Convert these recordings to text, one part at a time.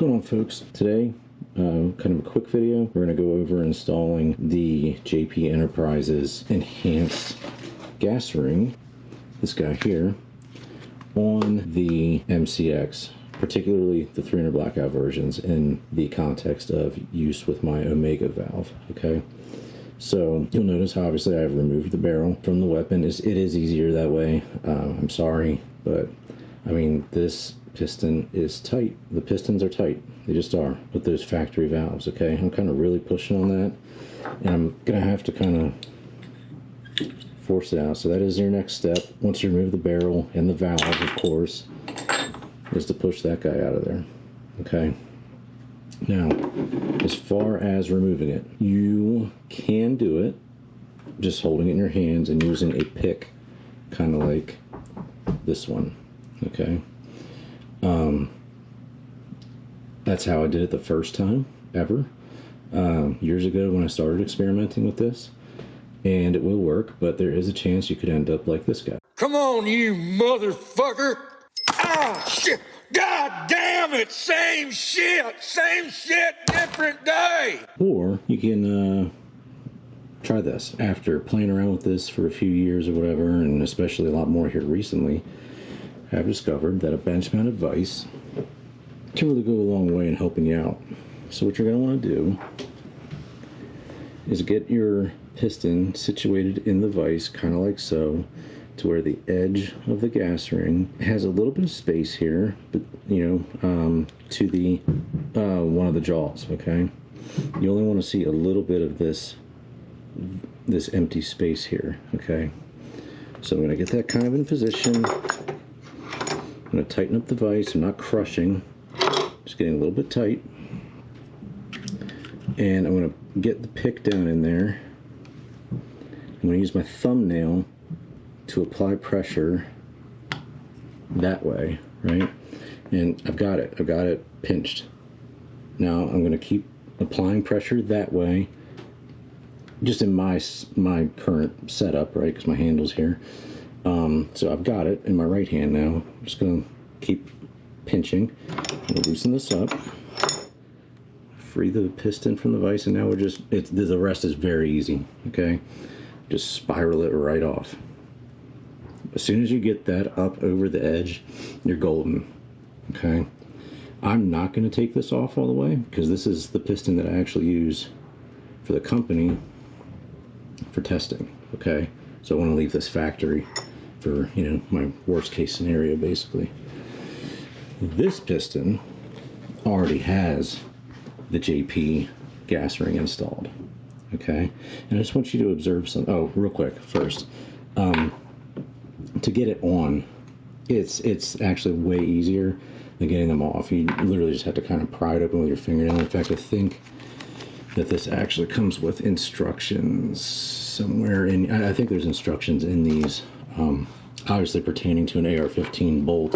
going on, folks? Today, kind of a quick video. We're going to go over installing the JP Enterprises enhanced gas ring, this guy here, on the MCX, particularly the 300 blackout versions in the context of use with my Omega valve, okay? So you'll notice how obviously I've removed the barrel from the weapon. It is easier that way. I'm sorry, but I mean, this piston is tight. The pistons are tight. They just are with those factory valves, okay? I'm kind of really pushing on that, and I'm gonna have to kind of force it out. So that is your next step. Once you remove the barrel and the valve, of course, is to push that guy out of there, okay? Now, as far as removing it, you can do it just holding it in your hands and using a pick, kind of like this one, okay? That's how I did it the first time ever, years ago when I started experimenting with this, and it will work, but there is a chance you could end up like this guy. Come on, you motherfucker! Ah, shit! God damn it! Same shit, different day! Or you can try this. After playing around with this for a few years or whatever, and especially a lot more here recently, I've discovered that a bench-mounted vise can really go a long way in helping you out. So what you're going to want to do is get your piston situated in the vise, kind of like so, to where the edge of the gas ring has a little bit of space here, but you know, to the one of the jaws, okay? You only want to see a little bit of this empty space here, okay? So I'm going to get that kind of in position. I'm going to tighten up the vise. I'm not crushing, just getting a little bit tight. And I'm going to get the pick down in there. I'm going to use my thumbnail to apply pressure that way, right? And I've got it pinched. Now I'm going to keep applying pressure that way, just in my current setup, right? Because my handle's here. So I've got it in my right hand now. I'm just going to keep pinching. I'm going to loosen this up, free the piston from the vise, and now we're just, the rest is very easy, okay? Just spiral it right off. As soon as you get that up over the edge, you're golden, okay? I'm not going to take this off all the way because this is the piston that I actually use for the company for testing, okay? So I want to leave this factory for, you know, my worst case scenario, basically. This piston already has the JP gas ring installed, okay? And I just want you to observe some, oh, real quick first. To get it on, it's actually way easier than getting them off. You literally just have to kind of pry it open with your fingernail. In fact, I think that this actually comes with instructions somewhere in, I think there's instructions in these, obviously pertaining to an AR-15 bolt,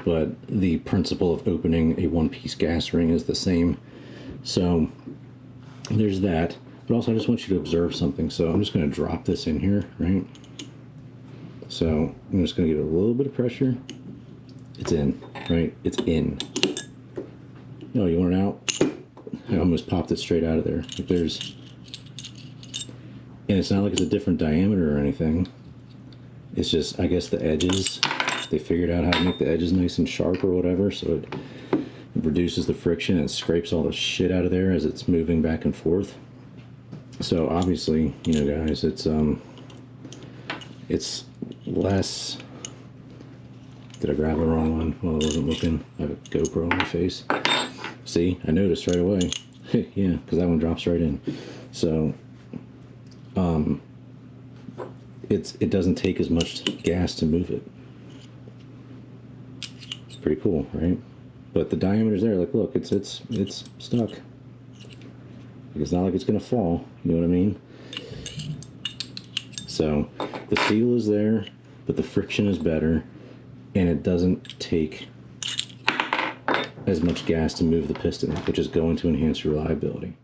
but the principle of opening a one-piece gas ring is the same. So there's that. But also I just want you to observe something. So I'm just going to drop this in here, right? So I'm just going to give it a little bit of pressure. It's in, right? It's in. No, you want it out? I almost popped it straight out of there. If there's, and it's not like it's a different diameter or anything. It's just, I guess the edges, they figured out how to make the edges nice and sharp or whatever, so it reduces the friction and scrapes all the shit out of there as it's moving back and forth. So obviously, you know, guys, it's less. Did I grab the wrong one while I wasn't looking? I have a GoPro on my face. See, I noticed right away. Yeah, because that one drops right in. So it doesn't take as much gas to move it. It's pretty cool, right? But the diameter's there. Like, look, it's stuck. It's not like it's gonna fall. You know what I mean? So the seal is there, but the friction is better, and it doesn't take as much gas to move the piston, which is going to enhance your reliability.